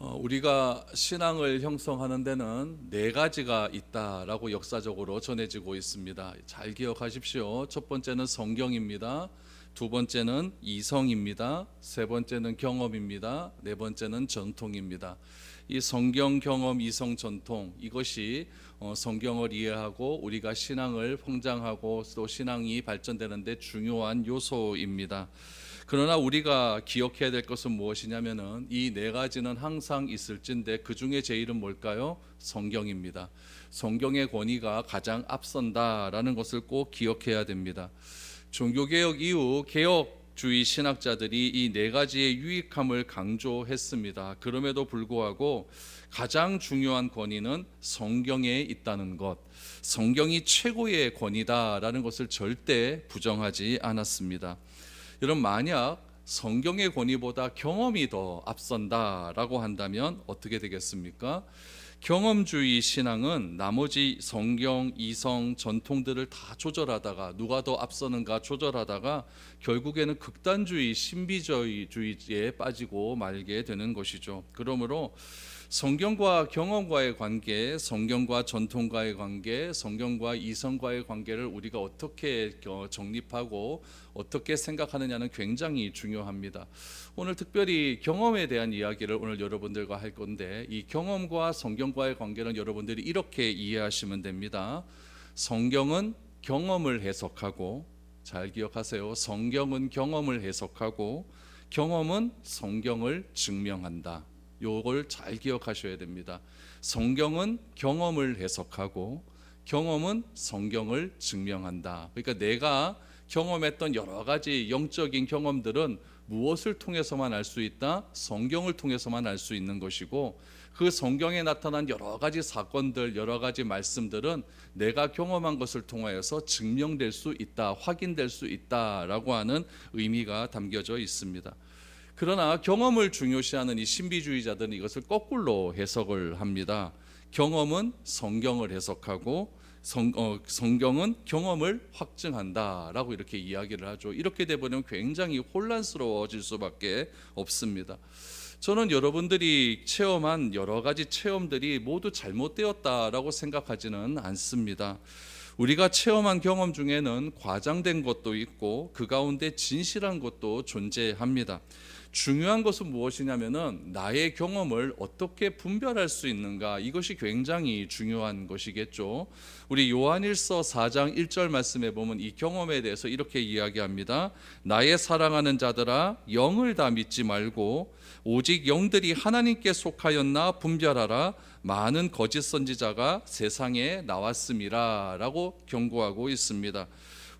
우리가 신앙을 형성하는 데는 네 가지가 있다라고 역사적으로 전해지고 있습니다. 잘 기억하십시오. 첫 번째는 성경입니다. 두 번째는 이성입니다. 세 번째는 경험입니다. 네 번째는 전통입니다. 이 성경, 경험, 이성, 전통, 이것이 성경을 이해하고 우리가 신앙을 성장하고 또 신앙이 발전되는 데 중요한 요소입니다. 그러나 우리가 기억해야 될 것은 무엇이냐면은 이 네 가지는 항상 있을진데 그 중에 제일은 뭘까요? 성경입니다. 성경의 권위가 가장 앞선다라는 것을 꼭 기억해야 됩니다. 종교개혁 이후 개혁주의 신학자들이 이 네 가지의 유익함을 강조했습니다. 그럼에도 불구하고 가장 중요한 권위는 성경에 있다는 것, 성경이 최고의 권위다라는 것을 절대 부정하지 않았습니다. 여러분, 만약 성경의 권위보다 경험이 더 앞선다라고 한다면 어떻게 되겠습니까? 경험주의 신앙은 나머지 성경, 이성, 전통들을 다 조절하다가 누가 더 앞서는가 조절하다가 결국에는 극단주의, 신비주의에 빠지고 말게 되는 것이죠. 그러므로 성경과 경험과의 관계, 성경과 전통과의 관계, 성경과 이성과의 관계를 우리가 어떻게 정립하고 어떻게 생각하느냐는 굉장히 중요합니다. 오늘 특별히 경험에 대한 이야기를 오늘 여러분들과 할 건데, 이 경험과 성경과의 관계는 여러분들이 이렇게 이해하시면 됩니다. 성경은 경험을 해석하고, 잘 기억하세요. 성경은 경험을 해석하고 경험은 성경을 증명한다. 요걸 잘 기억하셔야 됩니다. 성경은 경험을 해석하고 경험은 성경을 증명한다. 그러니까 내가 경험했던 여러 가지 영적인 경험들은 무엇을 통해서만 알 수 있다? 성경을 통해서만 알 수 있는 것이고, 그 성경에 나타난 여러 가지 사건들, 여러 가지 말씀들은 내가 경험한 것을 통하여서 증명될 수 있다, 확인될 수 있다라고 하는 의미가 담겨져 있습니다. 그러나 경험을 중요시하는 이 신비주의자들은 이것을 거꾸로 해석을 합니다. 경험은 성경을 해석하고 성경은 경험을 확증한다라고 이렇게 이야기를 하죠. 이렇게 되면 굉장히 혼란스러워질 수밖에 없습니다. 저는 여러분들이 체험한 여러 가지 체험들이 모두 잘못되었다라고 생각하지는 않습니다. 우리가 체험한 경험 중에는 과장된 것도 있고 그 가운데 진실한 것도 존재합니다. 중요한 것은 무엇이냐면은 나의 경험을 어떻게 분별할 수 있는가, 이것이 굉장히 중요한 것이겠죠. 우리 요한일서 4장 1절 말씀에 보면 이 경험에 대해서 이렇게 이야기합니다. 나의 사랑하는 자들아, 영을 다 믿지 말고 오직 영들이 하나님께 속하였나 분별하라. 많은 거짓 선지자가 세상에 나왔음이라 라고 경고하고 있습니다.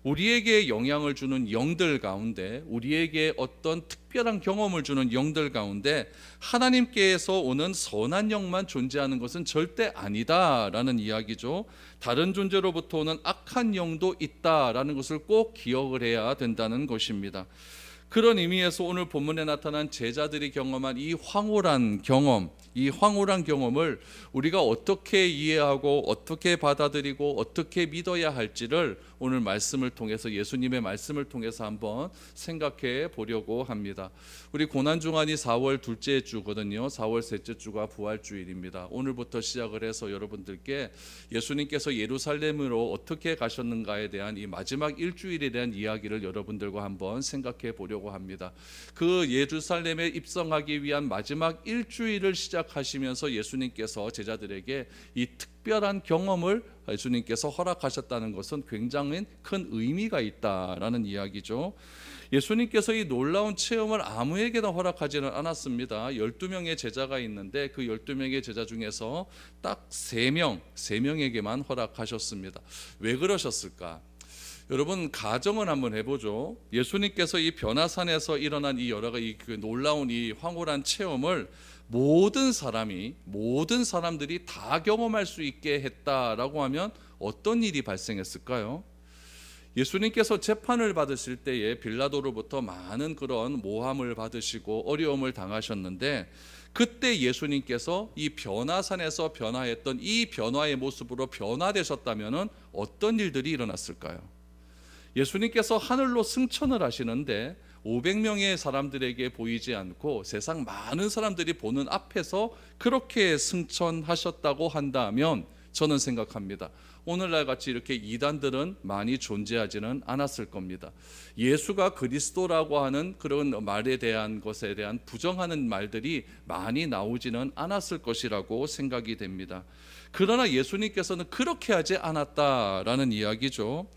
우리에게 영향을 주는 영들 가운데, 우리에게 어떤 특별한 경험을 주는 영들 가운데 하나님께서 오는 선한 영만 존재하는 것은 절대 아니다라는 이야기죠. 다른 존재로부터 오는 악한 영도 있다라는 것을 꼭 기억을 해야 된다는 것입니다. 그런 의미에서 오늘 본문에 나타난 제자들이 경험한 이 황홀한 경험, 이 황홀한 경험을 우리가 어떻게 이해하고 어떻게 받아들이고 어떻게 믿어야 할지를 오늘 말씀을 통해서, 예수님의 말씀을 통해서 한번 생각해 보려고 합니다. 우리 고난주간이 4월 둘째 주거든요. 4월 셋째 주가 부활주일입니다. 오늘부터 시작을 해서 여러분들께 예수님께서 예루살렘으로 어떻게 가셨는가에 대한 이 마지막 일주일에 대한 이야기를 여러분들과 한번 생각해 보려고 합니다. 그 예루살렘에 입성하기 위한 마지막 일주일을 시작하시면서 예수님께서 제자들에게 이 특별한 경험을 예수님께서 허락하셨다는 것은 굉장히 큰 의미가 있다라는 이야기죠. 예수님께서 이 놀라운 체험을 아무에게나 허락하지는 않았습니다. 12명의 제자가 있는데 그 12명의 제자 중에서 딱 3명에게만 허락하셨습니다. 왜 그러셨을까? 여러분, 가정을 한번 해보죠. 예수님께서 이 변화산에서 일어난 이 여러 가지 그 놀라운 이 황홀한 체험을 모든 사람들이 다 경험할 수 있게 했다라고 하면 어떤 일이 발생했을까요? 예수님께서 재판을 받으실 때에 빌라도로부터 많은 그런 모함을 받으시고 어려움을 당하셨는데, 그때 예수님께서 이 변화산에서 변화했던 이 변화의 모습으로 변화되셨다면 어떤 일들이 일어났을까요? 예수님께서 하늘로 승천을 하시는데 500명의 사람들에게 보이지 않고 세상 많은 사람들이 보는 앞에서 그렇게 승천하셨다고 한다면 저는 생각합니다. 오늘날 같이 이렇게 이단들은 많이 존재하지는 않았을 겁니다. 예수가 그리스도라고 하는 그런 말에 대한 것에 대한 부정하는 말들이 많이 나오지는 않았을 것이라고 생각이 됩니다. 그러나 예수님께서는 그렇게 하지 않았다라는 이야기죠.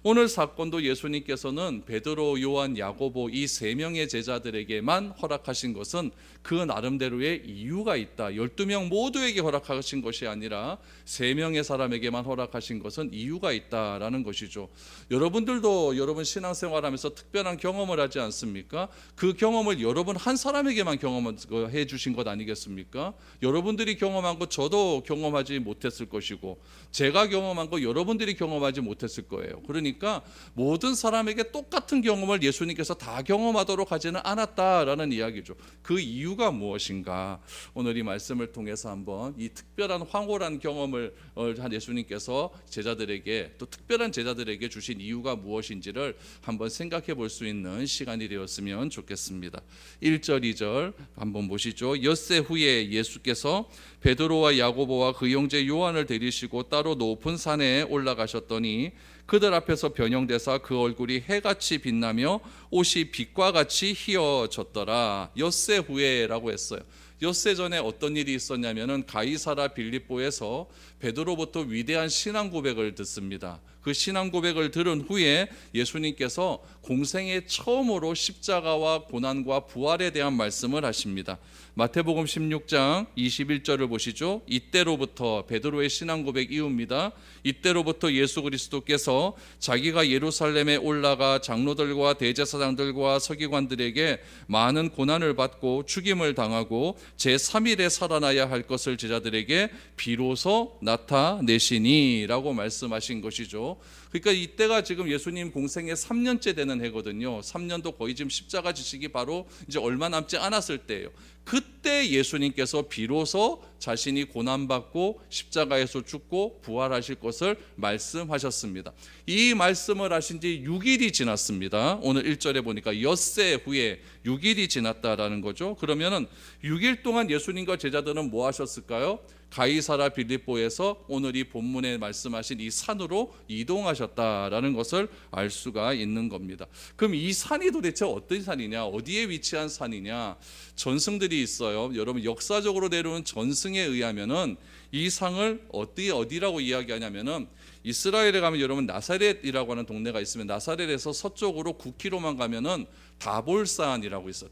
오늘 사건도 예수님께서는 베드로, 요한, 야고보 이 세 명의 제자들에게만 허락하신 것은 그 나름대로의 이유가 있다. 12명 모두에게 허락하신 것이 아니라 세 명의 사람에게만 허락하신 것은 이유가 있다라는 것이죠. 여러분들도 여러분 신앙생활하면서 특별한 경험을 하지 않습니까? 그 경험을 여러분 한 사람에게만 경험해 주신 것 아니겠습니까? 여러분들이 경험한 것 저도 경험하지 못했을 것이고 제가 경험한 거 여러분들이 경험하지 못했을 거예요. 그러니까 모든 사람에게 똑같은 경험을 예수님께서 다 경험하도록 하지는 않았다라는 이야기죠. 그 이유가 무엇인가? 오늘 이 말씀을 통해서 한번 이 특별한 황홀한 경험을 한 예수님께서 제자들에게 또 특별한 제자들에게 주신 이유가 무엇인지를 한번 생각해 볼 수 있는 시간이 되었으면 좋겠습니다. 1절 2절 한번 보시죠. 엿새 후에 예수께서 베드로와 야고보와 그 형제 요한을 데리시고 따로 높은 산에 올라가셨더니 그들 앞에서 변형되사 그 얼굴이 해같이 빛나며 옷이 빛과 같이 희어졌더라. 엿새 후에라고 했어요. 엿새 전에 어떤 일이 있었냐면은 가이사라 빌립보에서 베드로부터 위대한 신앙 고백을 듣습니다. 그 신앙 고백을 들은 후에 예수님께서 공생애 처음으로 십자가와 고난과 부활에 대한 말씀을 하십니다. 마태복음 16장 21절을 보시죠. 이때로부터 베드로의 신앙 고백 이후입니다. 이때로부터 예수 그리스도께서 자기가 예루살렘에 올라가 장로들과 대제사장들과 서기관들에게 많은 고난을 받고 죽임을 당하고 제3일에 살아나야 할 것을 제자들에게 비로소 나타내시니 라고 말씀하신 것이죠. 그러니까 이때가 지금 예수님 공생의 3년째 되는 해거든요. 3년도 거의 지금 십자가 지시기 바로 이제 얼마 남지 않았을 때예요. 그때 예수님께서 비로소 자신이 고난받고 십자가에서 죽고 부활하실 것을 말씀하셨습니다. 이 말씀을 하신 지 6일이 지났습니다. 오늘 1절에 보니까 엿새 후에 6일이 지났다라는 거죠. 그러면은 6일 동안 예수님과 제자들은 뭐 하셨을까요? 가이사라 빌립보에서 오늘 이 본문에 말씀하신 이 산으로 이동하셨다라는 것을 알 수가 있는 겁니다. 그럼 이 산이 도대체 어떤 산이냐? 어디에 위치한 산이냐? 전승들이 있어요. 여러분 역사적으로 내려온 전승에 의하면은 이 상을 어디라고 이야기하냐면은 이스라엘에 가면 여러분 나사렛이라고 하는 동네가 있으면 나사렛에서 서쪽으로 9km만 가면은 다볼산이라고 있어요.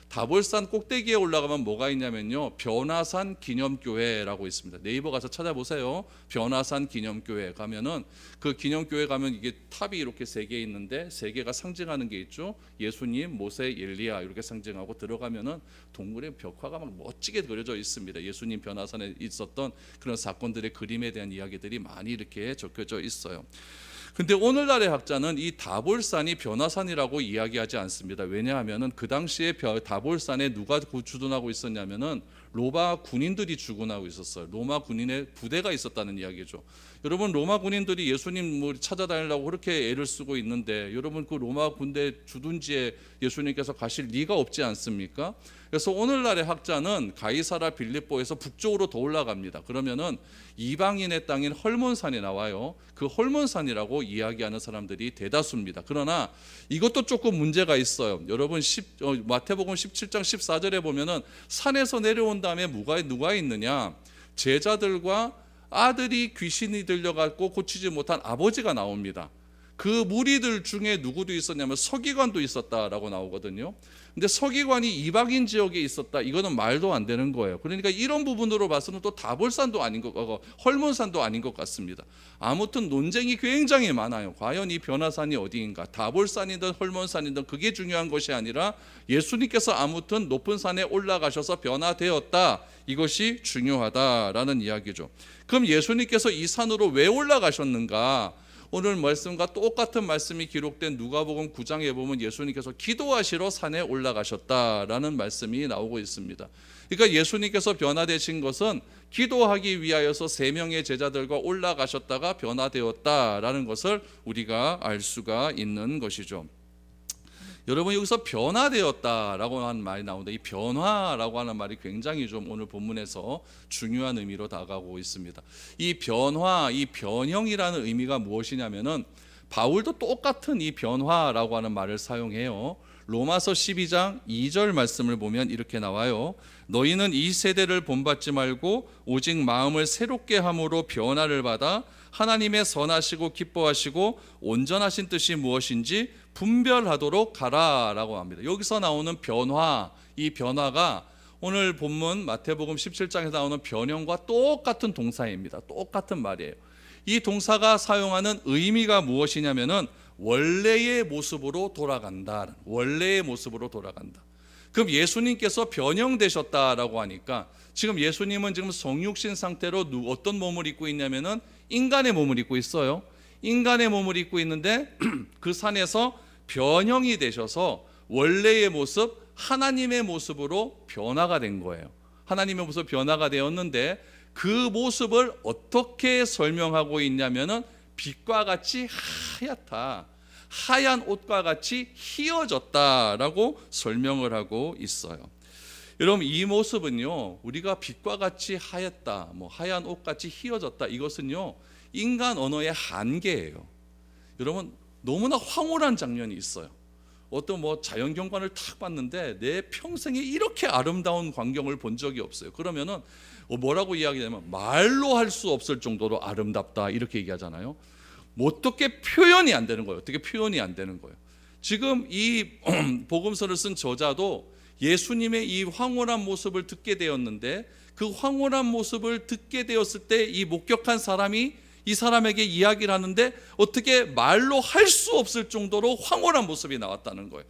다볼산 꼭대기에 올라가면 뭐가 있냐면요, 변화산 기념교회라고 있습니다. 네이버 가서 찾아보세요. 변화산 기념교회 가면은 그 기념교회 가면 이게 탑이 이렇게 3개 있는데 3개가 상징하는 게 있죠. 예수님, 모세, 엘리야 이렇게 상징하고 들어가면은 동굴에 벽화가 막 멋지게 그려져 있습니다. 예수님 변화산에 있었던 그런 사건들의 그림에 대한 이야기들이 많이 이렇게 적혀져 있어요. 근데 오늘날의 학자는 이 다볼산이 변화산이라고 이야기하지 않습니다. 왜냐하면은 그 당시에 다볼산에 누가 주둔하고 있었냐면은 로마 군인들이 주둔하고 있었어요. 로마 군인의 부대가 있었다는 이야기죠. 여러분 로마 군인들이 예수님 찾아다니려고 그렇게 애를 쓰고 있는데 여러분 그 로마 군대 주둔지에 예수님께서 가실 리가 없지 않습니까? 그래서 오늘날의 학자는 가이사라 빌립보에서 북쪽으로 더 올라갑니다. 그러면은 이방인의 땅인 헐몬산이 나와요. 그 헐몬산이라고 이야기하는 사람들이 대다수입니다. 그러나 이것도 조금 문제가 있어요. 여러분 마태복음 17장 14절에 보면은 산에서 내려온 다음에 누가 있느냐? 제자들과 아들이 귀신이 들려갖고 고치지 못한 아버지가 나옵니다. 그 무리들 중에 누구도 있었냐면 서기관도 있었다라고 나오거든요. 근데 서기관이 이방인 지역에 있었다, 이거는 말도 안 되는 거예요. 그러니까 이런 부분으로 봐서는 또 다볼산도 아닌 것 같고 헐몬산도 아닌 것 같습니다. 아무튼 논쟁이 굉장히 많아요. 과연 이 변화산이 어디인가, 다볼산이든 헐몬산이든 그게 중요한 것이 아니라 예수님께서 아무튼 높은 산에 올라가셔서 변화되었다, 이것이 중요하다라는 이야기죠. 그럼 예수님께서 이 산으로 왜 올라가셨는가? 오늘 말씀과 똑같은 말씀이 기록된 누가복음 9장에 보면 예수님께서 기도하시러 산에 올라가셨다라는 말씀이 나오고 있습니다. 그러니까 예수님께서 변화되신 것은 기도하기 위하여서 3명의 제자들과 올라가셨다가 변화되었다라는 것을 우리가 알 수가 있는 것이죠. 여러분 여기서 변화되었다라고 하는 말이 나오는데 이 변화라고 하는 말이 굉장히 좀 오늘 본문에서 중요한 의미로 다가오고 있습니다. 이 변화, 이 변형이라는 의미가 무엇이냐면은 바울도 똑같은 이 변화라고 하는 말을 사용해요. 로마서 12장 2절 말씀을 보면 이렇게 나와요. 너희는 이 세대를 본받지 말고 오직 마음을 새롭게 함으로 변화를 받아 하나님의 선하시고 기뻐하시고 온전하신 뜻이 무엇인지 분별하도록 가라라고 합니다. 여기서 나오는 변화, 이 변화가 오늘 본문 마태복음 17장에서 나오는 변형과 똑같은 동사입니다. 똑같은 말이에요. 이 동사가 사용하는 의미가 무엇이냐면은 원래의 모습으로 돌아간다. 원래의 모습으로 돌아간다. 그럼 예수님께서 변형되셨다라고 하니까 지금 예수님은 지금 성육신 상태로 어떤 몸을 입고 있냐면은 인간의 몸을 입고 있어요. 인간의 몸을 입고 있는데 그 산에서 변형이 되셔서 원래의 모습, 하나님의 모습으로 변화가 된 거예요. 하나님의 모습 변화가 되었는데 그 모습을 어떻게 설명하고 있냐면은 빛과 같이 하얗다, 하얀 옷과 같이 희어졌다라고 설명을 하고 있어요. 여러분 이 모습은요, 우리가 빛과 같이 하얗다, 하얀 옷같이 희어졌다, 이것은요 인간 언어의 한계예요. 여러분 너무나 황홀한 장면이 있어요. 어떤 자연 경관을 탁 봤는데 내 평생에 이렇게 아름다운 광경을 본 적이 없어요. 그러면은 뭐라고 이야기하냐면 말로 할 수 없을 정도로 아름답다 이렇게 얘기하잖아요. 어떻게 표현이 안 되는 거예요. 어떻게 표현이 안 되는 거예요. 지금 이 복음서를 쓴 저자도 예수님의 이 황홀한 모습을 듣게 되었는데 그 황홀한 모습을 듣게 되었을 때 이 목격한 사람이 이 사람에게 이야기를 하는데 어떻게 말로 할 수 없을 정도로 황홀한 모습이 나왔다는 거예요.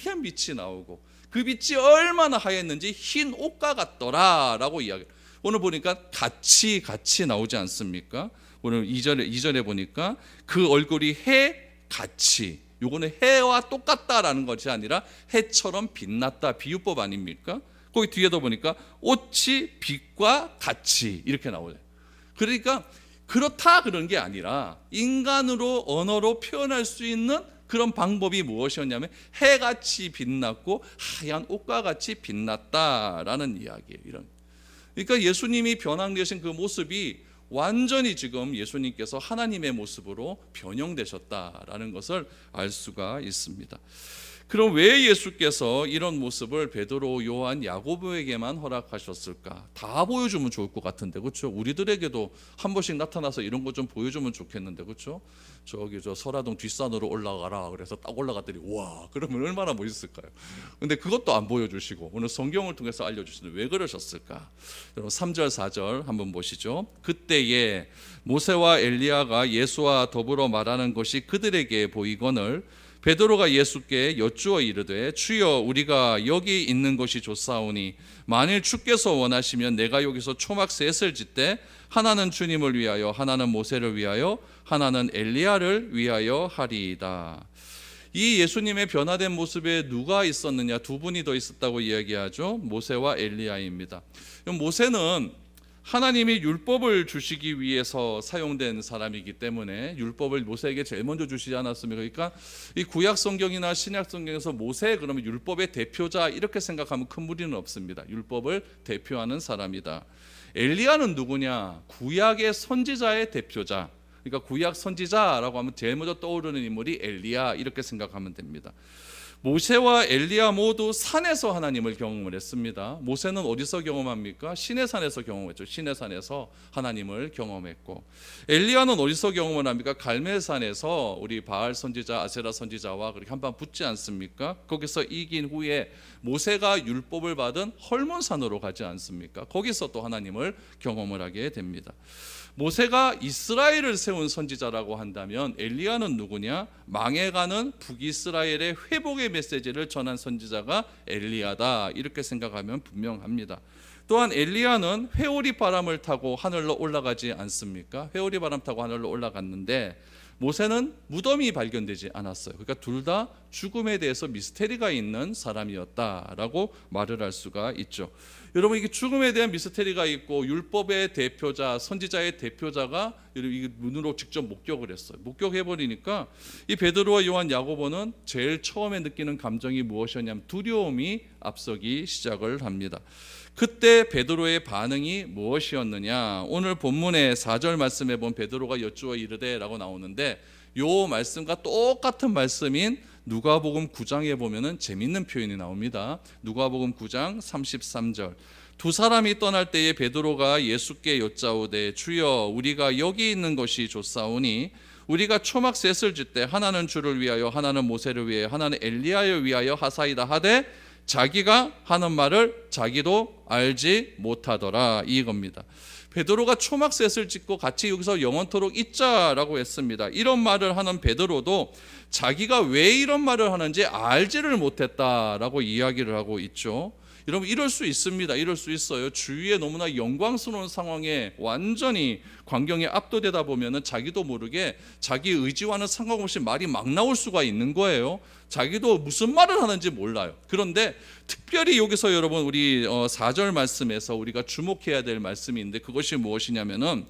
하얀 빛이 나오고 그 빛이 얼마나 하였는지 흰 옷과 같더라라고 이야기. 오늘 보니까 같이 나오지 않습니까? 오늘 2절에 보니까 그 얼굴이 해 같이. 요거는 해와 똑같다라는 것이 아니라 해처럼 빛났다, 비유법 아닙니까? 거기 뒤에도 보니까 옷이 빛과 같이 이렇게 나오죠. 그러니까 그렇다 그런 게 아니라 인간으로 언어로 표현할 수 있는 그런 방법이 무엇이었냐면 해같이 빛났고 하얀 옷과 같이 빛났다라는 이야기예요. 이런. 그러니까 예수님이 변화되신 그 모습이 완전히 지금 예수님께서 하나님의 모습으로 변형되셨다라는 것을 알 수가 있습니다. 그럼 왜 예수께서 이런 모습을 베드로, 요한, 야고보에게만 허락하셨을까? 다 보여주면 좋을 것 같은데, 그렇죠? 우리들에게도 한 번씩 나타나서 이런 거 좀 보여주면 좋겠는데, 그렇죠? 저기 설화동 뒷산으로 올라가라 그래서 딱 올라갔더니 와, 그러면 얼마나 멋있을까요? 근데 그것도 안 보여주시고 오늘 성경을 통해서 알려주시는데 왜 그러셨을까? 여러분 3절 4절 한번 보시죠. 그때에 모세와 엘리야가 예수와 더불어 말하는 것이 그들에게 보이거늘 베드로가 예수께 여쭈어 이르되 주여 우리가 여기 있는 것이 좋사오니 만일 주께서 원하시면 내가 여기서 초막 셋을 짓되 하나는 주님을 위하여 하나는 모세를 위하여 하나는 엘리야를 위하여 하리이다. 이 예수님의 변화된 모습에 누가 있었느냐? 두 분이 더 있었다고 이야기하죠. 모세와 엘리야입니다. 모세는 하나님이 율법을 주시기 위해서 사용된 사람이기 때문에 율법을 모세에게 제일 먼저 주시지 않았습니까? 그러니까 이 구약 성경이나 신약 성경에서 모세 그러면 율법의 대표자 이렇게 생각하면 큰 무리는 없습니다. 율법을 대표하는 사람이다. 엘리야는 누구냐? 구약의 선지자의 대표자. 그러니까 구약 선지자라고 하면 제일 먼저 떠오르는 인물이 엘리야 이렇게 생각하면 됩니다. 모세와 엘리야 모두 산에서 하나님을 경험을 했습니다. 모세는 어디서 경험합니까? 시내산에서 경험했죠. 시내산에서 하나님을 경험했고, 엘리야는 어디서 경험을 합니까? 갈멜산에서 우리 바알 선지자, 아세라 선지자와 그렇게 한판 붙지 않습니까? 거기서 이긴 후에 모세가 율법을 받은 헐몬산으로 가지 않습니까? 거기서 또 하나님을 경험을 하게 됩니다. 모세가 이스라엘을 세운 선지자라고 한다면 엘리야는 누구냐? 망해가는 북이스라엘의 회복의 메시지를 전한 선지자가 엘리야다 이렇게 생각하면 분명합니다. 또한 엘리야는 회오리 바람을 타고 하늘로 올라가지 않습니까? 회오리 바람 타고 하늘로 올라갔는데 모세는 무덤이 발견되지 않았어요. 그러니까 둘 다 죽음에 대해서 미스테리가 있는 사람이었다라고 말을 할 수가 있죠. 여러분, 이게 죽음에 대한 미스테리가 있고 율법의 대표자, 선지자의 대표자가 눈으로 직접 목격을 했어요. 목격해버리니까 이 베드로와 요한, 야고보는 제일 처음에 느끼는 감정이 무엇이었냐면 두려움이 앞서기 시작을 합니다. 그때 베드로의 반응이 무엇이었느냐? 오늘 본문의 4절 말씀에 보면 베드로가 여쭈어 이르되 라고 나오는데, 요 말씀과 똑같은 말씀인 누가복음 9장에 보면은 재밌는 표현이 나옵니다. 누가복음 9장 33절. 두 사람이 떠날 때에 베드로가 예수께 여짜오되 주여 우리가 여기 있는 것이 좋사오니 우리가 초막 셋을 짓되 하나는 주를 위하여 하나는 모세를 위하여 하나는 엘리야를 위하여 하사이다 하되 자기가 하는 말을 자기도 알지 못하더라, 이겁니다. 베드로가 초막셋을 짓고 같이 여기서 영원토록 있자라고 했습니다. 이런 말을 하는 베드로도 자기가 왜 이런 말을 하는지 알지를 못했다라고 이야기를 하고 있죠. 여러분, 이럴 수 있습니다. 이럴 수 있어요. 주위에 너무나 영광스러운 상황에 완전히 광경에 압도되다 보면은 자기도 모르게 자기 의지와는 상관없이 말이 막 나올 수가 있는 거예요. 자기도 무슨 말을 하는지 몰라요. 그런데 특별히 여기서 여러분, 우리 4절 말씀에서 우리가 주목해야 될 말씀이 있는데, 그것이 무엇이냐면은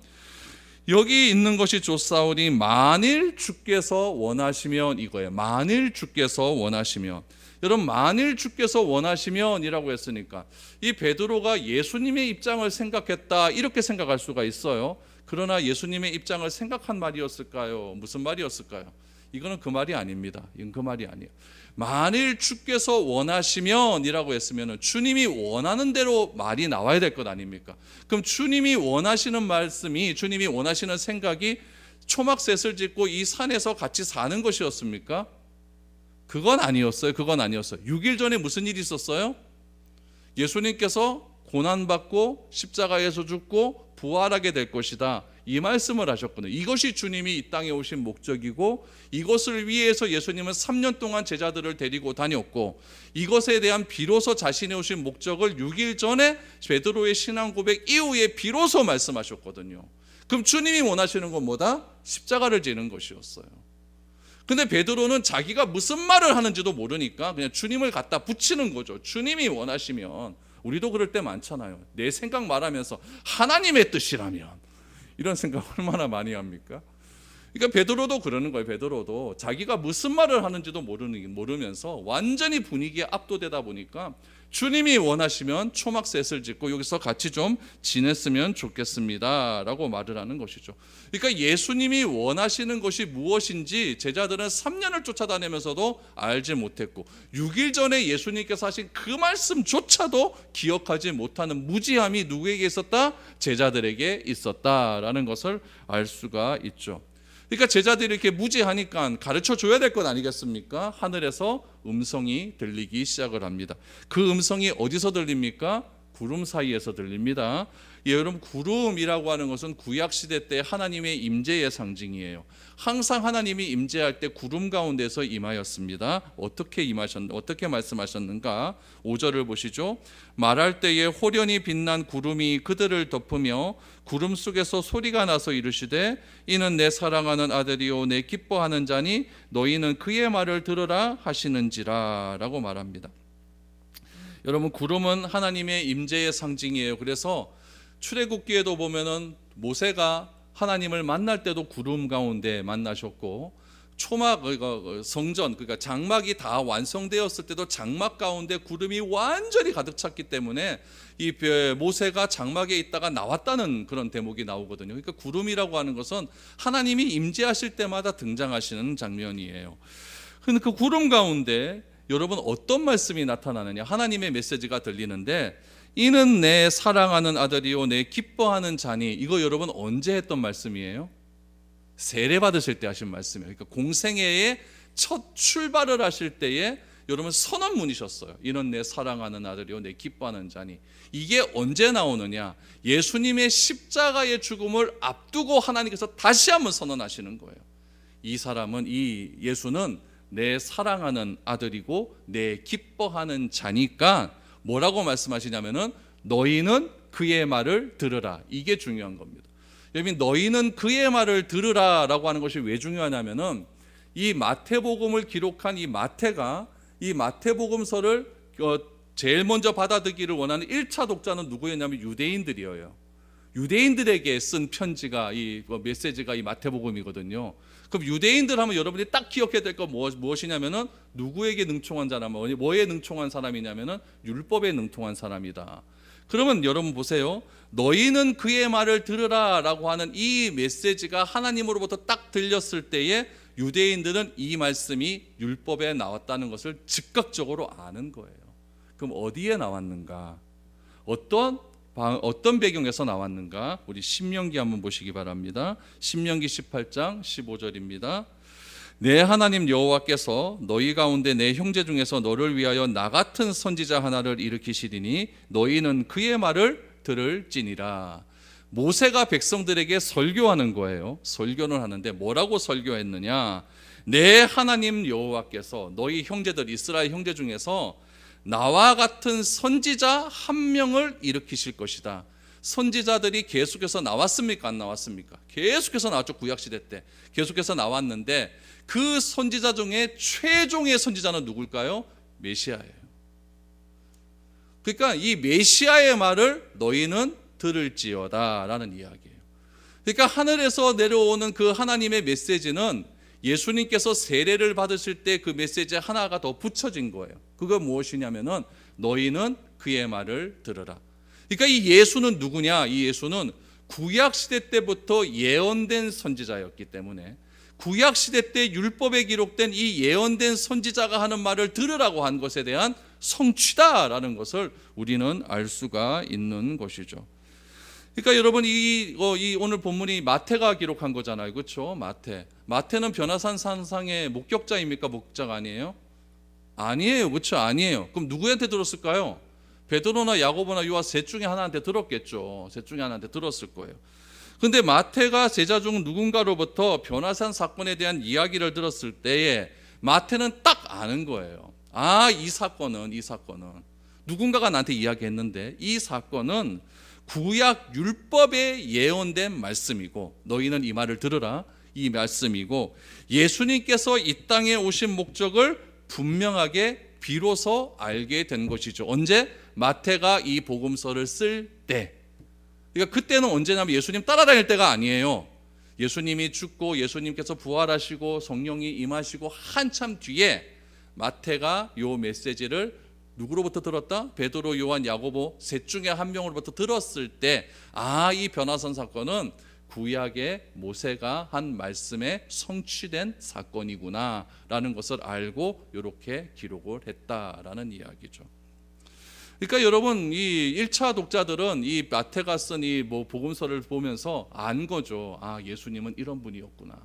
여기 있는 것이 좋사오니 만일 주께서 원하시면, 이거예요. 만일 주께서 원하시면. 여러분, 만일 주께서 원하시면이라고 했으니까 이 베드로가 예수님의 입장을 생각했다, 이렇게 생각할 수가 있어요. 그러나 예수님의 입장을 생각한 말이었을까요? 무슨 말이었을까요? 이거는 그 말이 아닙니다. 이건 그 말이 아니에요. 만일 주께서 원하시면이라고 했으면 주님이 원하는 대로 말이 나와야 될 것 아닙니까? 그럼 주님이 원하시는 말씀이, 주님이 원하시는 생각이 초막셋을 짓고 이 산에서 같이 사는 것이었습니까? 그건 아니었어요. 그건 아니었어요. 6일 전에 무슨 일이 있었어요? 예수님께서 고난받고 십자가에서 죽고 부활하게 될 것이다, 이 말씀을 하셨거든요. 이것이 주님이 이 땅에 오신 목적이고, 이것을 위해서 예수님은 3년 동안 제자들을 데리고 다녔고, 이것에 대한 비로소 자신이 오신 목적을 6일 전에 베드로의 신앙 고백 이후에 비로소 말씀하셨거든요. 그럼 주님이 원하시는 건 뭐다? 십자가를 지는 것이었어요. 근데 베드로는 자기가 무슨 말을 하는지도 모르니까 그냥 주님을 갖다 붙이는 거죠. 주님이 원하시면. 우리도 그럴 때 많잖아요. 내 생각 말하면서 하나님의 뜻이라면, 이런 생각 얼마나 많이 합니까? 그러니까 베드로도 그러는 거예요. 베드로도 자기가 무슨 말을 하는지도 모르면서 완전히 분위기에 압도되다 보니까 주님이 원하시면 초막셋을 짓고 여기서 같이 좀 지냈으면 좋겠습니다 라고 말을 하는 것이죠. 그러니까 예수님이 원하시는 것이 무엇인지 제자들은 3년을 쫓아다니면서도 알지 못했고, 6일 전에 예수님께서 하신 그 말씀조차도 기억하지 못하는 무지함이 누구에게 있었다? 제자들에게 있었다라는 것을 알 수가 있죠. 그러니까 제자들이 이렇게 무지하니까 가르쳐 줘야 될 것 아니겠습니까? 하늘에서 음성이 들리기 시작을 합니다. 그 음성이 어디서 들립니까? 구름 사이에서 들립니다. 예, 여러분, 구름이라고 하는 것은 구약시대 때 하나님의 임재의 상징이에요. 항상 하나님이 임재할 때 구름 가운데서 임하였습니다. 어떻게 말씀하셨는가? 5절을 보시죠. 말할 때에 호련히 빛난 구름이 그들을 덮으며 구름 속에서 소리가 나서 이르시되 이는 내 사랑하는 아들이요 내 기뻐하는 자니 너희는 그의 말을 들으라 하시는지라 라고 말합니다. 여러분, 구름은 하나님의 임재의 상징이에요. 그래서 출애굽기에도 보면은 모세가 하나님을 만날 때도 구름 가운데 만나셨고, 초막 성전, 그러니까 장막이 다 완성되었을 때도 장막 가운데 구름이 완전히 가득 찼기 때문에 이 모세가 장막에 있다가 나왔다는 그런 대목이 나오거든요. 그러니까 구름이라고 하는 것은 하나님이 임재하실 때마다 등장하시는 장면이에요. 근데 그 구름 가운데 여러분 어떤 말씀이 나타나느냐? 하나님의 메시지가 들리는데, 이는 내 사랑하는 아들이요 내 기뻐하는 자니, 이거 여러분 언제 했던 말씀이에요? 세례 받으실 때 하신 말씀이에요. 그러니까 공생애의 첫 출발을 하실 때에 여러분 선언문이셨어요. 이는 내 사랑하는 아들이요 내 기뻐하는 자니. 이게 언제 나오느냐? 예수님의 십자가의 죽음을 앞두고 하나님께서 다시 한번 선언하시는 거예요. 이 사람은, 이 예수는 내 사랑하는 아들이고 내 기뻐하는 자니까 뭐라고 말씀하시냐면은 너희는 그의 말을 들으라. 이게 중요한 겁니다. 여러분, 너희는 그의 말을 들으라 라고 하는 것이 왜 중요하냐면은 이 마태복음을 기록한 이 마태가 이 마태복음서를 제일 먼저 받아들기를 원하는 1차 독자는 누구였냐면 유대인들이에요. 유대인들에게 쓴 편지가 이 메시지가 이 마태복음이거든요. 그럼 유대인들 하면 여러분이 딱 기억해야 될 거 무엇이냐면은 누구에게 능통한 사람은 뭐에 능통한 사람이냐면은 율법에 능통한 사람이다. 그러면 여러분 보세요. 너희는 그의 말을 들으라라고 하는 이 메시지가 하나님으로부터 딱 들렸을 때에 유대인들은 이 말씀이 율법에 나왔다는 것을 즉각적으로 아는 거예요. 그럼 어디에 나왔는가? 어떤 배경에서 나왔는가? 우리 신명기 한번 보시기 바랍니다. 신명기 18장 15절입니다. 내 하나님 여호와께서 너희 가운데 내 형제 중에서 너를 위하여 나 같은 선지자 하나를 일으키시리니 너희는 그의 말을 들을지니라. 모세가 백성들에게 설교하는 거예요. 설교를 하는데 뭐라고 설교했느냐? 내 하나님 여호와께서 너희 형제들 이스라엘 형제 중에서 나와 같은 선지자 한 명을 일으키실 것이다. 선지자들이 계속해서 나왔습니까? 안 나왔습니까? 계속해서 나왔죠. 구약시대 때 계속해서 나왔는데 그 선지자 중에 최종의 선지자는 누굴까요? 메시아예요. 그러니까 이 메시아의 말을 너희는 들을지어다 라는 이야기예요. 그러니까 하늘에서 내려오는 그 하나님의 메시지는 예수님께서 세례를 받으실 때 그 메시지 하나가 더 붙여진 거예요. 그거 무엇이냐면은 너희는 그의 말을 들으라. 그러니까 이 예수는 누구냐? 이 예수는 구약시대 때부터 예언된 선지자였기 때문에 구약시대 때 율법에 기록된 이 예언된 선지자가 하는 말을 들으라고 한 것에 대한 성취다라는 것을 우리는 알 수가 있는 것이죠. 그러니까 여러분 이 오늘 본문이 마태가 기록한 거잖아요. 그렇죠? 마태는 변화산 산상의 목격자입니까? 목격자가 아니에요? 아니에요. 그렇죠? 아니에요. 그럼 누구한테 들었을까요? 베드로나 야고보나 요한 셋 중에 하나한테 들었겠죠. 셋 중에 하나한테 들었을 거예요. 근데 마태가 제자 중 누군가로부터 변화산 사건에 대한 이야기를 들었을 때에 마태는 딱 아는 거예요. 아, 이 사건은 누군가가 나한테 이야기했는데 이 사건은 구약 율법에 예언된 말씀이고 너희는 이 말을 들으라 이 말씀이고 예수님께서 이 땅에 오신 목적을 분명하게 비로소 알게 된 것이죠. 언제? 마태가 이 복음서를 쓸 때. 그러니까 그때는 언제냐면 예수님 따라다닐 때가 아니에요. 예수님이 죽고 예수님께서 부활하시고 성령이 임하시고 한참 뒤에 마태가 요 메시지를 누구로부터 들었다? 베드로, 요한, 야고보 셋 중에 한 명으로부터 들었을 때 아, 이 변화선 사건은 구약의 모세가 한 말씀에 성취된 사건이구나 라는 것을 알고 이렇게 기록을 했다라는 이야기죠. 그러니까 여러분 이 1차 독자들은 이 마태가 쓴 이 복음서를 보면서 안 거죠. 아, 예수님은 이런 분이었구나.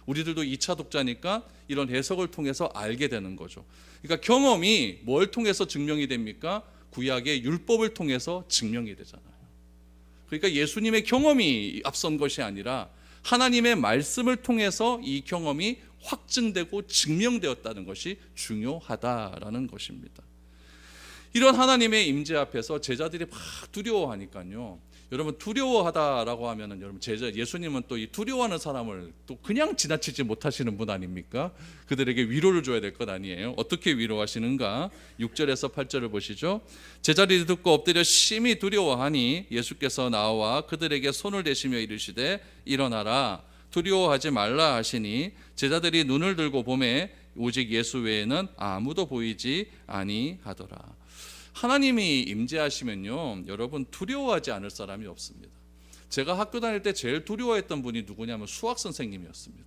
우리들도 2차 독자니까 이런 해석을 통해서 알게 되는 거죠. 그러니까 경험이 뭘 통해서 증명이 됩니까? 구약의 율법을 통해서 증명이 되잖아요. 그러니까 예수님의 경험이 앞선 것이 아니라 하나님의 말씀을 통해서 이 경험이 확증되고 증명되었다는 것이 중요하다라는 것입니다. 이런 하나님의 임재 앞에서 제자들이 막 두려워하니까요. 여러분 두려워하다라고 하면은 여러분 예수님은 또 이 두려워하는 사람을 또 그냥 지나치지 못하시는 분 아닙니까? 그들에게 위로를 줘야 될 것 아니에요. 어떻게 위로하시는가? 6절에서 8절을 보시죠. 제자들이 듣고 엎드려 심히 두려워하니 예수께서 나와 그들에게 손을 대시며 이르시되 일어나라 두려워하지 말라 하시니 제자들이 눈을 들고 보매 오직 예수 외에는 아무도 보이지 아니하더라. 하나님이 임재하시면요, 여러분 두려워하지 않을 사람이 없습니다. 제가 학교 다닐 때 제일 두려워했던 분이 누구냐면 수학 선생님이었습니다.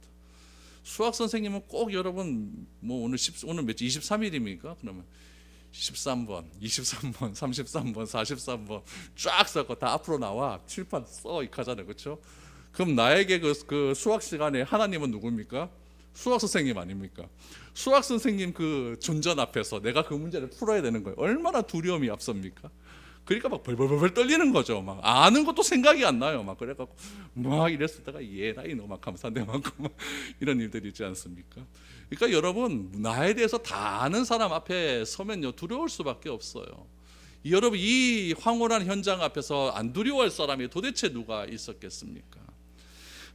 수학 선생님은 꼭 여러분 오늘 며칠 23일입니까? 그러면 13번, 23번, 33번, 43번 쫙 써고 다 앞으로 나와 칠판 써 이카잖아요, 그렇죠? 그럼 나에게 그 수학 시간에 하나님은 누굽니까? 수학 선생님 아닙니까? 수학 선생님 그 존전 앞에서 내가 그 문제를 풀어야 되는 거예요. 얼마나 두려움이 앞섭니까? 그러니까 막 벌벌벌 떨리는 거죠. 막 아는 것도 생각이 안 나요. 막 그래갖고 막 이랬을 때가 얘라 이놈 막 감사한데 막 이런 일들이 있지 않습니까? 그러니까 여러분 나에 대해서 다 아는 사람 앞에 서면요 두려울 수밖에 없어요. 여러분 이 황홀한 현장 앞에서 안 두려워할 사람이 도대체 누가 있었겠습니까?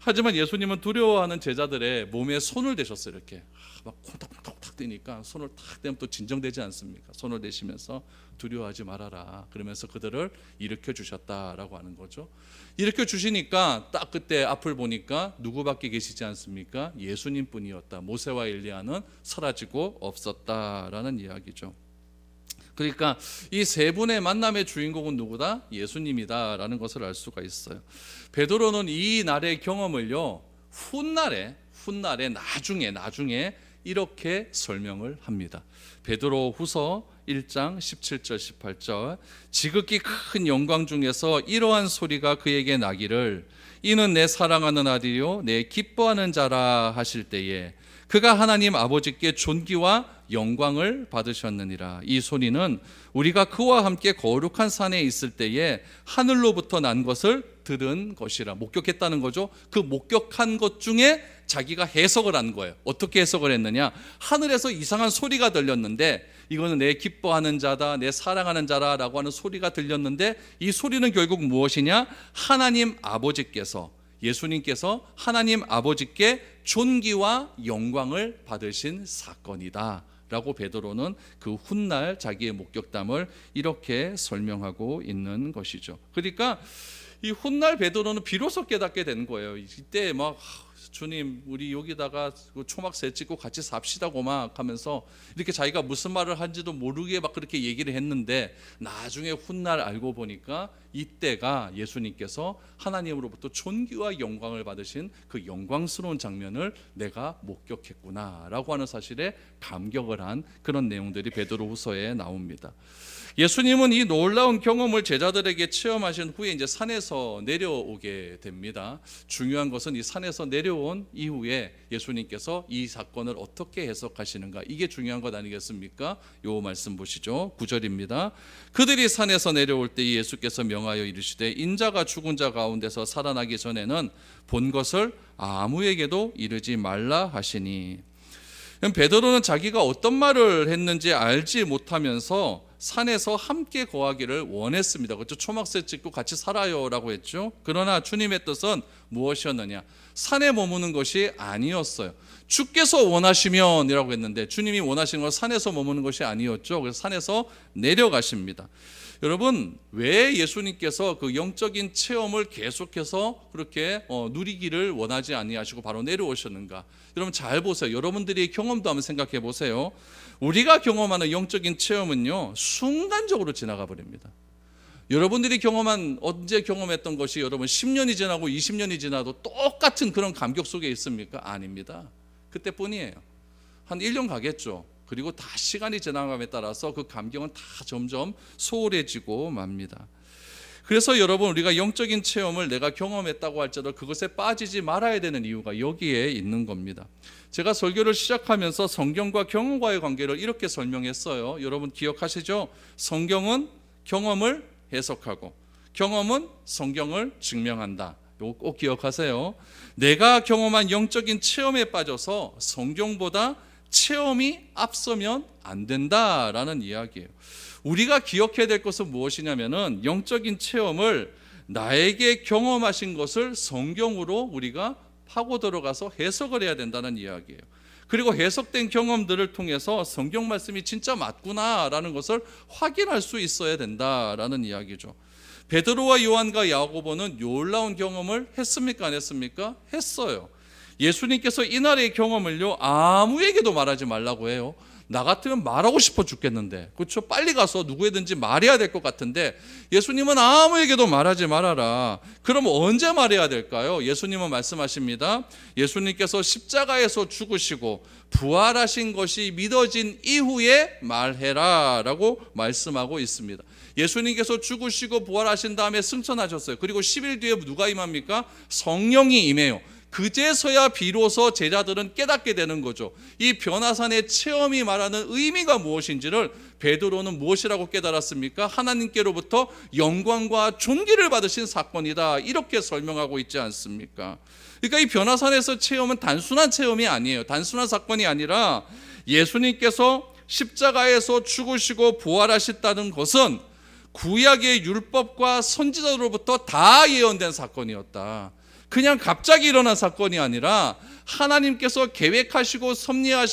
하지만 예수님은 두려워하는 제자들의 몸에 손을 대셨어요. 이렇게 막 콩닥콩닥 뛰니까 손을 탁 대면 또 진정되지 않습니까? 손을 대시면서 두려워하지 말아라 그러면서 그들을 일으켜 주셨다라고 하는 거죠. 일으켜 주시니까 딱 그때 앞을 보니까 누구밖에 계시지 않습니까? 예수님 뿐이었다. 모세와 엘리야는 사라지고 없었다라는 이야기죠. 그러니까 이 세 분의 만남의 주인공은 누구다? 예수님이다라는 것을 알 수가 있어요. 베드로는 이 날의 경험을요, 훗날에 나중에 이렇게 설명을 합니다. 베드로 후서 1장 17절 18절 지극히 큰 영광 중에서 이러한 소리가 그에게 나기를 이는 내 사랑하는 아들이요 내 기뻐하는 자라 하실 때에 그가 하나님 아버지께 존귀와 영광을 받으셨느니라. 이 소리는 우리가 그와 함께 거룩한 산에 있을 때에 하늘로부터 난 것을 들은 것이라. 목격했다는 거죠. 그 목격한 것 중에 자기가 해석을 한 거예요. 어떻게 해석을 했느냐? 하늘에서 이상한 소리가 들렸는데 이거는 내 기뻐하는 자다, 내 사랑하는 자라라고 하는 소리가 들렸는데 이 소리는 결국 무엇이냐? 하나님 아버지께서, 예수님께서 하나님 아버지께 존귀와 영광을 받으신 사건이다 라고 베드로는 그 훗날 자기의 목격담을 이렇게 설명하고 있는 것이죠. 그러니까 이 훗날 베드로는 비로소 깨닫게 된 거예요. 이때 막 주님 우리 여기다가 초막새 찍고 같이 삽시다고 막 하면서 이렇게 자기가 무슨 말을 한지도 모르게 막 그렇게 얘기를 했는데 나중에 훗날 알고 보니까 이때가 예수님께서 하나님으로부터 존귀와 영광을 받으신 그 영광스러운 장면을 내가 목격했구나 라고 하는 사실에 감격을 한 그런 내용들이 베드로후서에 나옵니다. 예수님은 이 놀라운 경험을 제자들에게 체험하신 후에 이제 산에서 내려오게 됩니다. 중요한 것은 이 산에서 내려온 이후에 예수님께서 이 사건을 어떻게 해석하시는가, 이게 중요한 것 아니겠습니까? 요 말씀 보시죠. 9절입니다. 그들이 산에서 내려올 때 예수께서 명하여 이르시되 인자가 죽은 자 가운데서 살아나기 전에는 본 것을 아무에게도 이르지 말라 하시니. 베드로는 자기가 어떤 말을 했는지 알지 못하면서 산에서 함께 거하기를 원했습니다. 그렇죠? 초막새 찍고 같이 살아요라고 했죠. 그러나 주님의 뜻은 무엇이었느냐? 산에 머무는 것이 아니었어요. 주께서 원하시면이라고 했는데 주님이 원하시는 건 산에서 머무는 것이 아니었죠. 그래서 산에서 내려가십니다. 여러분, 왜 예수님께서 그 영적인 체험을 계속해서 그렇게 누리기를 원하지 아니하시고 바로 내려오셨는가? 여러분 잘 보세요. 여러분들이 경험도 한번 생각해 보세요. 우리가 경험하는 영적인 체험은요, 순간적으로 지나가 버립니다. 여러분들이 언제 경험했던 것이 여러분 10년이 지나고 20년이 지나도 똑같은 그런 감격 속에 있습니까? 아닙니다. 그때뿐이에요. 한 1년 가겠죠. 그리고 다 시간이 지나감에 따라서 그 감격은 다 점점 소홀해지고 맙니다. 그래서 여러분, 우리가 영적인 체험을 내가 경험했다고 할지라도 그것에 빠지지 말아야 되는 이유가 여기에 있는 겁니다. 제가 설교를 시작하면서 성경과 경험과의 관계를 이렇게 설명했어요. 여러분 기억하시죠? 성경은 경험을 해석하고 경험은 성경을 증명한다. 이거 꼭 기억하세요. 내가 경험한 영적인 체험에 빠져서 성경보다 체험이 앞서면 안 된다라는 이야기예요. 우리가 기억해야 될 것은 무엇이냐면은 영적인 체험을 나에게 경험하신 것을 성경으로 우리가 파고 들어가서 해석을 해야 된다는 이야기예요. 그리고 해석된 경험들을 통해서 성경 말씀이 진짜 맞구나라는 것을 확인할 수 있어야 된다라는 이야기죠. 베드로와 요한과 야고보는 놀라운 경험을 했습니까? 안 했습니까? 했어요. 예수님께서 이날의 경험을요, 아무에게도 말하지 말라고 해요. 나 같으면 말하고 싶어 죽겠는데, 그렇죠? 빨리 가서 누구에든지 말해야 될 것 같은데 예수님은 아무에게도 말하지 말아라. 그럼 언제 말해야 될까요? 예수님은 말씀하십니다. 예수님께서 십자가에서 죽으시고 부활하신 것이 믿어진 이후에 말해라 라고 말씀하고 있습니다. 예수님께서 죽으시고 부활하신 다음에 승천하셨어요. 그리고 10일 뒤에 누가 임합니까? 성령이 임해요. 그제서야 비로소 제자들은 깨닫게 되는 거죠. 이 변화산의 체험이 말하는 의미가 무엇인지를 베드로는 무엇이라고 깨달았습니까? 하나님께로부터 영광과 존귀를 받으신 사건이다, 이렇게 설명하고 있지 않습니까? 그러니까 이 변화산에서 체험은 단순한 체험이 아니에요. 단순한 사건이 아니라 예수님께서 십자가에서 죽으시고 부활하셨다는 것은 구약의 율법과 선지자로부터 다 예언된 사건이었다. 그냥 갑자기 일어난 사건이 아니라 하나님께서 계획하시고 섭리한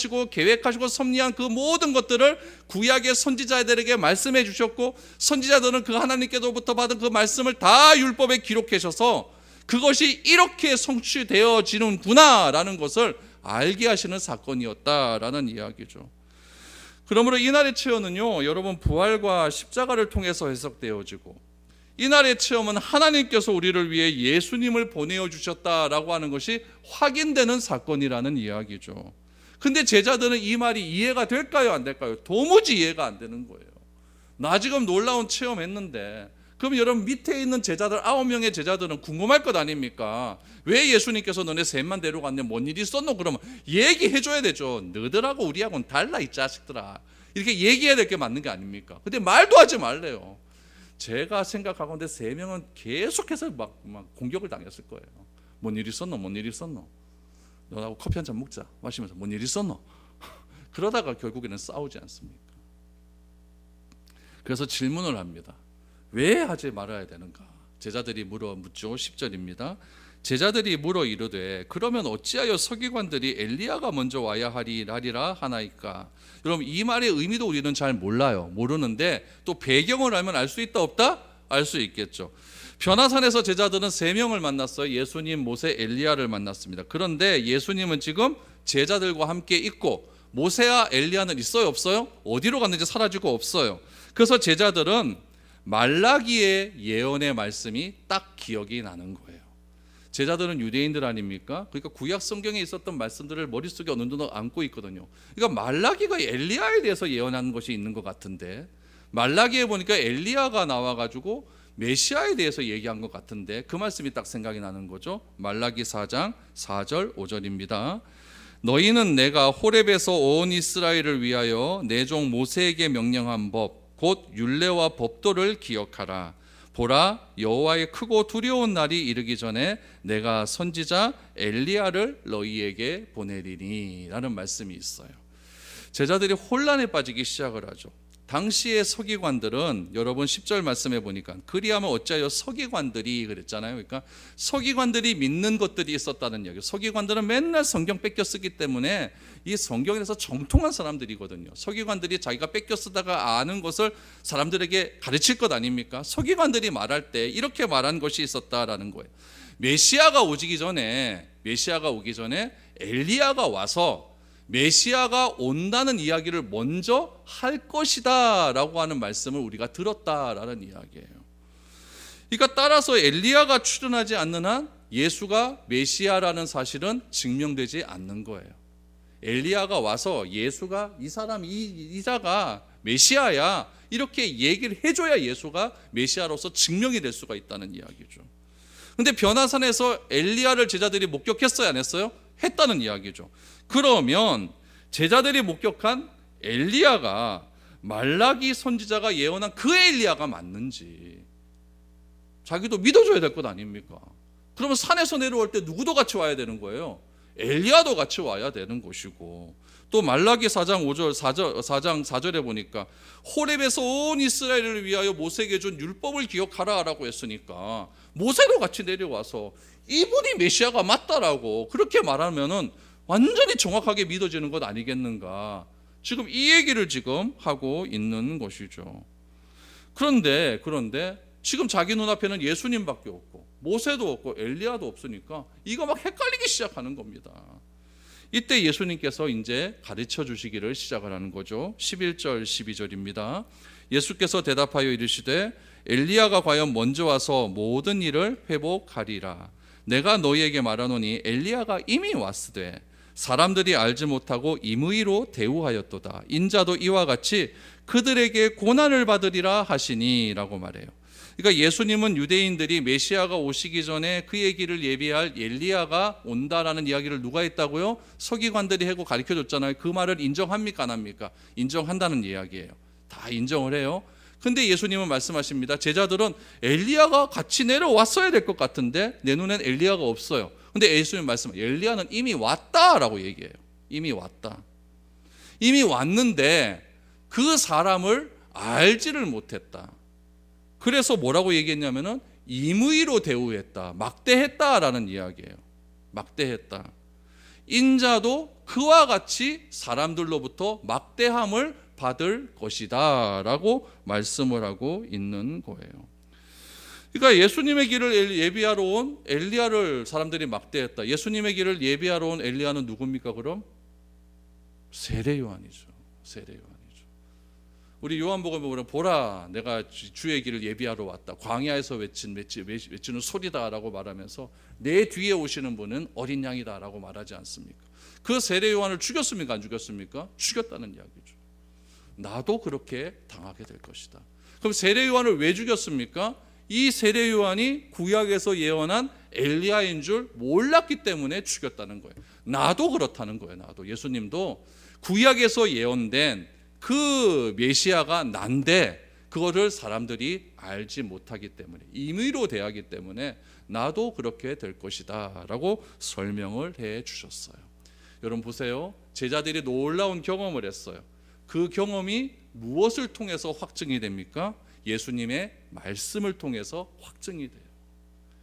그 모든 것들을 구약의 선지자들에게 말씀해 주셨고, 선지자들은 그 하나님께로부터 받은 그 말씀을 다 율법에 기록해 주셔서 그것이 이렇게 성취되어지는구나 라는 것을 알게 하시는 사건이었다라는 이야기죠. 그러므로 이날의 체험은요, 여러분, 부활과 십자가를 통해서 해석되어지고, 이날의 체험은 하나님께서 우리를 위해 예수님을 보내어 주셨다라고 하는 것이 확인되는 사건이라는 이야기죠. 근데 제자들은 이 말이 이해가 될까요, 안 될까요? 도무지 이해가 안 되는 거예요. 나 지금 놀라운 체험했는데, 그럼 여러분, 밑에 있는 제자들 9명의 제자들은 궁금할 것 아닙니까? 왜 예수님께서 너네 셋만 데려갔네, 뭔 일이 있었노? 그러면 얘기해 줘야 되죠. 너희들하고 우리하고는 달라, 이 자식들아. 이렇게 얘기해야 될 게 맞는 게 아닙니까? 근데 말도 하지 말래요. 제가 생각하건대 3명은 계속해서 막 공격을 당했을 거예요. 뭔 일 있었노? 뭔 일 있었노? 너하고 커피 한잔 먹자 마시면서 뭔 일 있었노? 그러다가 결국에는 싸우지 않습니까? 그래서 질문을 합니다. 왜 하지 말아야 되는가? 제자들이 묻죠. 10절입니다. 제자들이 물어 이르되 그러면 어찌하여 서기관들이 엘리야가 먼저 와야 하리라 하나이까? 여러분, 이 말의 의미도 우리는 잘 모르는데 또 배경을 알면 알 수 있다 없다? 알 수 있겠죠. 변화산에서 제자들은 3명을 만났어요. 예수님, 모세, 엘리야를 만났습니다. 그런데 예수님은 지금 제자들과 함께 있고 모세와 엘리야는 있어요 없어요? 어디로 갔는지 사라지고 없어요. 그래서 제자들은 말라기의 예언의 말씀이 딱 기억이 나는 거예요. 제자들은 유대인들 아닙니까? 그러니까 구약 성경에 있었던 말씀들을 머릿속에 어느 정도 안고 있거든요. 그러니까 말라기가 엘리야에 대해서 예언한 것이 있는 것 같은데, 말라기에 보니까 엘리야가 나와가지고 메시아에 대해서 얘기한 것 같은데, 그 말씀이 딱 생각이 나는 거죠. 말라기 4장 4절 5절입니다. 너희는 내가 호렙에서 온 이스라엘을 위하여 내 종 모세에게 명령한 법 곧 율례와 법도를 기억하라. 보라, 여호와의 크고 두려운 날이 이르기 전에 내가 선지자 엘리야를 너희에게 보내리니 라는 말씀이 있어요. 제자들이 혼란에 빠지기 시작을 하죠. 당시의 서기관들은 여러분 10절 말씀해 보니까 그리하면 어찌하여 서기관들이 그랬잖아요. 그러니까 서기관들이 믿는 것들이 있었다는 얘기. 서기관들은 맨날 성경 뺏겨 쓰기 때문에 이 성경에서 정통한 사람들이거든요. 서기관들이 자기가 뺏겨 쓰다가 아는 것을 사람들에게 가르칠 것 아닙니까? 서기관들이 말할 때 이렇게 말한 것이 있었다라는 거예요. 메시아가 오기 전에 엘리야가 와서 메시아가 온다는 이야기를 먼저 할 것이다 라고 하는 말씀을 우리가 들었다라는 이야기예요. 그러니까 따라서 엘리야가 출현하지 않는 한 예수가 메시아라는 사실은 증명되지 않는 거예요. 엘리야가 와서 예수가 이자가 메시아야 이렇게 얘기를 해줘야 예수가 메시아로서 증명이 될 수가 있다는 이야기죠. 그런데 변화산에서 엘리야를 제자들이 목격했어요, 안 했어요? 했다는 이야기죠. 그러면 제자들이 목격한 엘리야가 말라기 선지자가 예언한 그 엘리야가 맞는지 자기도 믿어줘야 될 것 아닙니까? 그러면 산에서 내려올 때 누구도 같이 와야 되는 거예요. 엘리야도 같이 와야 되는 것이고, 또 말라기 4장 4절에 보니까 호렙에서 온 이스라엘을 위하여 모세에게 준 율법을 기억하라 라고 했으니까 모세도 같이 내려와서 이분이 메시아가 맞다라고 그렇게 말하면은 완전히 정확하게 믿어지는 것 아니겠는가? 지금 이 얘기를 지금 하고 있는 것이죠. 그런데 지금 자기 눈앞에는 예수님밖에 없고 모세도 없고 엘리야도 없으니까 이거 막 헷갈리기 시작하는 겁니다. 이때 예수님께서 이제 가르쳐 주시기를 시작을 하는 거죠. 11절 12절입니다. 예수께서 대답하여 이르시되 엘리야가 과연 먼저 와서 모든 일을 회복하리라. 내가 너희에게 말하노니 엘리야가 이미 왔으되 사람들이 알지 못하고 임의로 대우하였도다. 인자도 이와 같이 그들에게 고난을 받으리라 하시니 라고 말해요. 그러니까 예수님은 유대인들이 메시아가 오시기 전에 그의 길을 예비할 엘리야가 온다라는 이야기를 누가 했다고요? 서기관들이 하고 가르쳐줬잖아요. 그 말을 인정합니까 안 합니까? 인정한다는 이야기예요. 다 인정을 해요. 근데 예수님은 말씀하십니다. 제자들은 엘리야가 같이 내려왔어야 될 것 같은데 내 눈엔 엘리야가 없어요. 근데 예수님 말씀은 엘리야는 이미 왔다라고 얘기해요. 이미 왔다. 이미 왔는데 그 사람을 알지를 못했다. 그래서 뭐라고 얘기했냐면은 임의로 대우했다, 막대했다라는 이야기예요. 막대했다. 인자도 그와 같이 사람들로부터 막대함을 받을 것이다 라고 말씀을 하고 있는 거예요. 그러니까 예수님의 길을 예비하러 온 엘리야를 사람들이 막대했다. 예수님의 길을 예비하러 온 엘리야는 누굽니까 그럼? 세례 요한이죠. 세례 요한이죠. 우리 요한복음에 보면 보라 내가 주의 길을 예비하러 왔다. 광야에서 외치는 소리다라고 말하면서 내 뒤에 오시는 분은 어린 양이다라고 말하지 않습니까? 그 세례 요한을 죽였습니까? 안 죽였습니까? 죽였다는 이야기죠. 나도 그렇게 당하게 될 것이다. 그럼 세례 요한을 왜 죽였습니까? 이 세례 요한이 구약에서 예언한 엘리야인 줄 몰랐기 때문에 죽였다는 거예요. 나도 그렇다는 거예요. 나도. 예수님도 구약에서 예언된 그 메시아가 난데 그거를 사람들이 알지 못하기 때문에, 임의로 대하기 때문에 나도 그렇게 될 것이다 라고 설명을 해 주셨어요. 여러분 보세요. 제자들이 놀라운 경험을 했어요. 그 경험이 무엇을 통해서 확증이 됩니까? 예수님의 말씀을 통해서 확증이 돼요.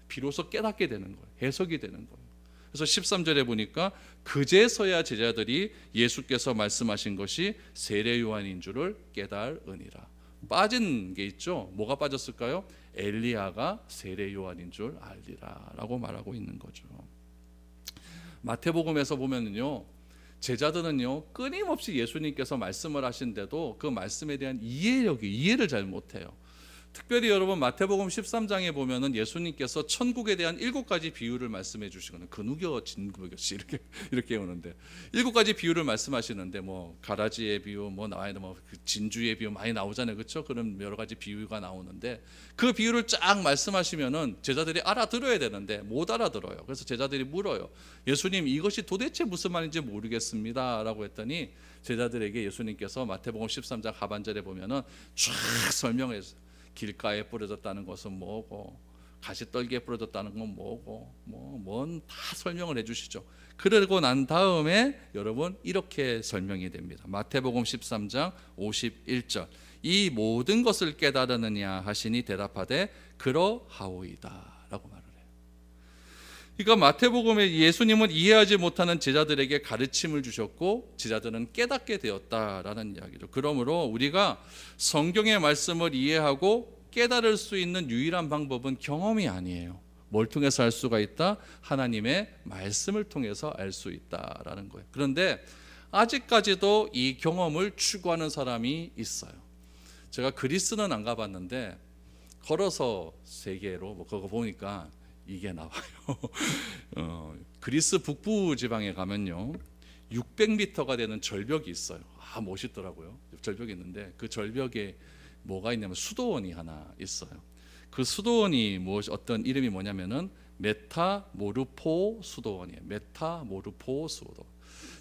비로소 깨닫게 되는 거예요. 해석이 되는 거예요. 그래서 13절에 보니까 그제서야 제자들이 예수께서 말씀하신 것이 세례 요한인 줄을 깨달으니라. 빠진 게 있죠. 뭐가 빠졌을까요? 엘리야가 세례 요한인 줄 알리라 라고 말하고 있는 거죠. 마태복음에서 보면은요, 제자들은요 끊임없이 예수님께서 말씀을 하신데도 그 말씀에 대한 이해를 잘 못해요. 특별히 여러분 마태복음 13장에 보면은 예수님께서 천국에 대한 7가지 비유를 말씀해 주시거든요. 근우겨 진구겨시 이렇게 오는데 7가지 비유를 말씀하시는데 뭐 가라지의 비유 뭐 나와야 뭐 진주의 비유 많이 나오잖아요. 그렇죠? 그런 여러 가지 비유가 나오는데 그 비유를 쫙 말씀하시면은 제자들이 알아들어야 되는데 못 알아들어요. 그래서 제자들이 물어요. 예수님 이것이 도대체 무슨 말인지 모르겠습니다라고 했더니 제자들에게 예수님께서 마태복음 13장 하반절에 보면은 쫙 설명해서 길가에 뿌려졌다는 것은 뭐고 가시떨기에 뿌려졌다는 건 뭐고 뭔 다 설명을 해주시죠. 그러고 난 다음에 여러분 이렇게 설명이 됩니다. 마태복음 13장 51절 이 모든 것을 깨달으느냐 하시니 대답하되 그러하오이다 라고 말을 해요. 그러니까 마태복음에 예수님은 이해하지 못하는 제자들에게 가르침을 주셨고 제자들은 깨닫게 되었다라는 이야기죠. 그러므로 우리가 성경의 말씀을 이해하고 깨달을 수 있는 유일한 방법은 경험이 아니에요. 뭘 통해서 알 수가 있다? 하나님의 말씀을 통해서 알 수 있다라는 거예요. 그런데 아직까지도 이 경험을 추구하는 사람이 있어요. 제가 그리스는 안 가봤는데 걸어서 세계로 그거 보니까 이게 나와요. 그리스 북부 지방에 가면요 600m가 되는 절벽이 있어요. 멋있더라고요. 절벽이 있는데 그 절벽에 뭐가 있냐면 수도원이 하나 있어요. 그 수도원이 어떤 이름이 뭐냐면은 메타모르포 수도원이에요. 메타모르포 수도원.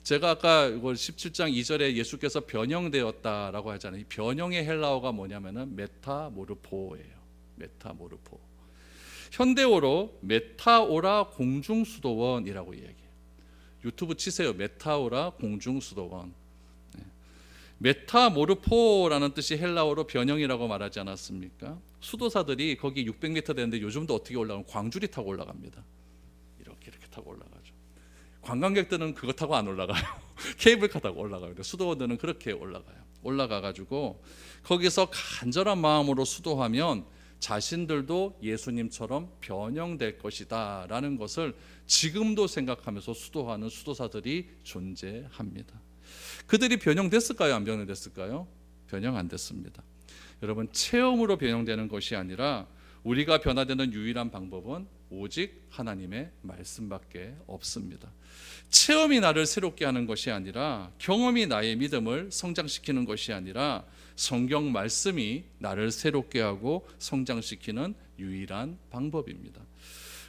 제가 아까 이걸 17장 2절에 예수께서 변형되었다라고 하잖아요. 이 변형의 헬라어가 뭐냐면은 메타모르포예요. 메타모르포. 현대어로 메타오라 공중수도원이라고 얘기해요. 유튜브 치세요. 메타오라 공중수도원. 메타모르포라는 뜻이 헬라어로 변형이라고 말하지 않았습니까? 수도사들이 거기 600m 되는데 요즘도 어떻게 올라가면 광주리 타고 올라갑니다. 이렇게 타고 올라가죠. 관광객들은 그거 타고 안 올라가요. 케이블카 타고 올라가요. 수도원들은 그렇게 올라가가지고 거기서 간절한 마음으로 수도하면 자신들도 예수님처럼 변형될 것이다 라는 것을 지금도 생각하면서 수도하는 수도사들이 존재합니다. 그들이 변형됐을까요? 안 변형됐을까요? 변형 안 됐습니다. 여러분 체험으로 변형되는 것이 아니라 우리가 변화되는 유일한 방법은 오직 하나님의 말씀밖에 없습니다. 체험이 나를 새롭게 하는 것이 아니라 경험이 나의 믿음을 성장시키는 것이 아니라 성경 말씀이 나를 새롭게 하고 성장시키는 유일한 방법입니다.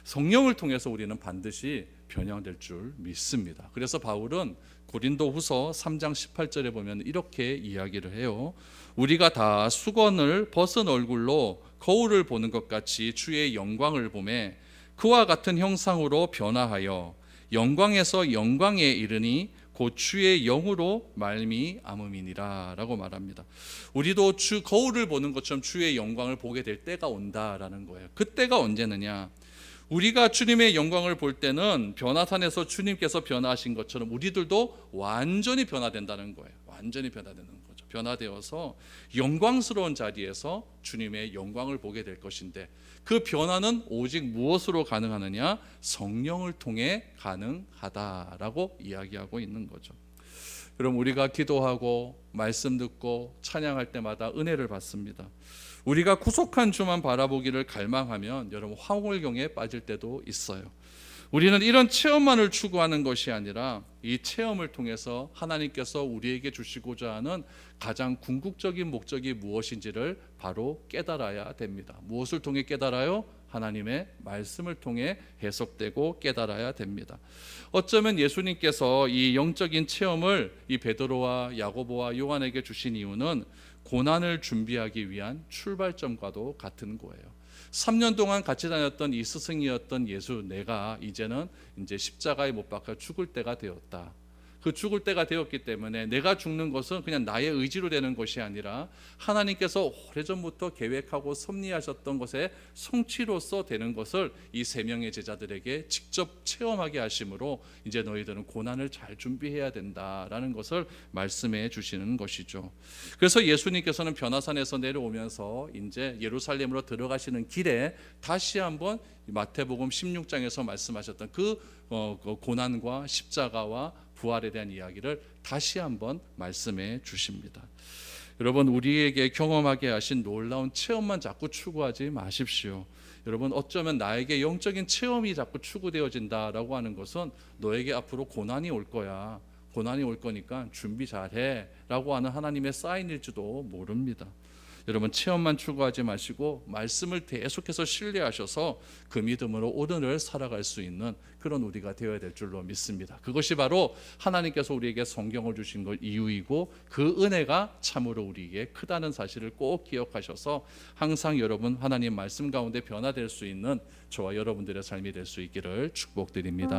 성령을 통해서 우리는 반드시 변형될 줄 믿습니다. 그래서 바울은 고린도후서 3장 18절에 보면 이렇게 이야기를 해요. 우리가 다 수건을 벗은 얼굴로 거울을 보는 것 같이 주의 영광을 보매 그와 같은 형상으로 변화하여 영광에서 영광에 이르니 곧 주의 영으로 말미암음이니라라고 말합니다. 우리도 주 거울을 보는 것처럼 주의 영광을 보게 될 때가 온다라는 거예요. 그때가 언제느냐? 우리가 주님의 영광을 볼 때는 변화산에서 주님께서 변화하신 것처럼 우리들도 완전히 변화된다는 거예요. 완전히 변화되는 거죠. 변화되어서 영광스러운 자리에서 주님의 영광을 보게 될 것인데, 그 변화는 오직 무엇으로 가능하느냐? 성령을 통해 가능하다라고 이야기하고 있는 거죠. 그럼 우리가 기도하고 말씀 듣고 찬양할 때마다 은혜를 받습니다. 우리가 구속한 주만 바라보기를 갈망하면 여러분 황홀경에 빠질 때도 있어요. 우리는 이런 체험만을 추구하는 것이 아니라 이 체험을 통해서 하나님께서 우리에게 주시고자 하는 가장 궁극적인 목적이 무엇인지를 바로 깨달아야 됩니다. 무엇을 통해 깨달아요? 하나님의 말씀을 통해 해석되고 깨달아야 됩니다. 어쩌면 예수님께서 이 영적인 체험을 이 베드로와 야고보와 요한에게 주신 이유는 고난을 준비하기 위한 출발점과도 같은 거예요. 3년 동안 같이 다녔던 이 스승이었던 예수, 내가 이제는 이제 십자가에 못 박혀 죽을 때가 되었다. 그 죽을 때가 되었기 때문에 내가 죽는 것은 그냥 나의 의지로 되는 것이 아니라 하나님께서 오래전부터 계획하고 섭리하셨던 것의 성취로서 되는 것을 이 세 명의 제자들에게 직접 체험하게 하심으로 이제 너희들은 고난을 잘 준비해야 된다라는 것을 말씀해 주시는 것이죠. 그래서 예수님께서는 변화산에서 내려오면서 이제 예루살렘으로 들어가시는 길에 다시 한번 마태복음 16장에서 말씀하셨던 그 고난과 십자가와 부활에 대한 이야기를 다시 한번 말씀해 주십니다. 여러분, 우리에게 경험하게 하신 놀라운 체험만 자꾸 추구하지 마십시오. 여러분, 어쩌면 나에게 영적인 체험이 자꾸 추구되어진다라고 하는 것은 너에게 앞으로 고난이 올 거야, 고난이 올 거니까 준비 잘해 라고 하는 하나님의 사인일지도 모릅니다. 여러분, 체험만 추구하지 마시고 말씀을 계속해서 신뢰하셔서 그 믿음으로 오늘을 살아갈 수 있는 그런 우리가 되어야 될 줄로 믿습니다. 그것이 바로 하나님께서 우리에게 성경을 주신 것 이유이고, 그 은혜가 참으로 우리에게 크다는 사실을 꼭 기억하셔서 항상 여러분 하나님 말씀 가운데 변화될 수 있는 저와 여러분들의 삶이 될 수 있기를 축복드립니다.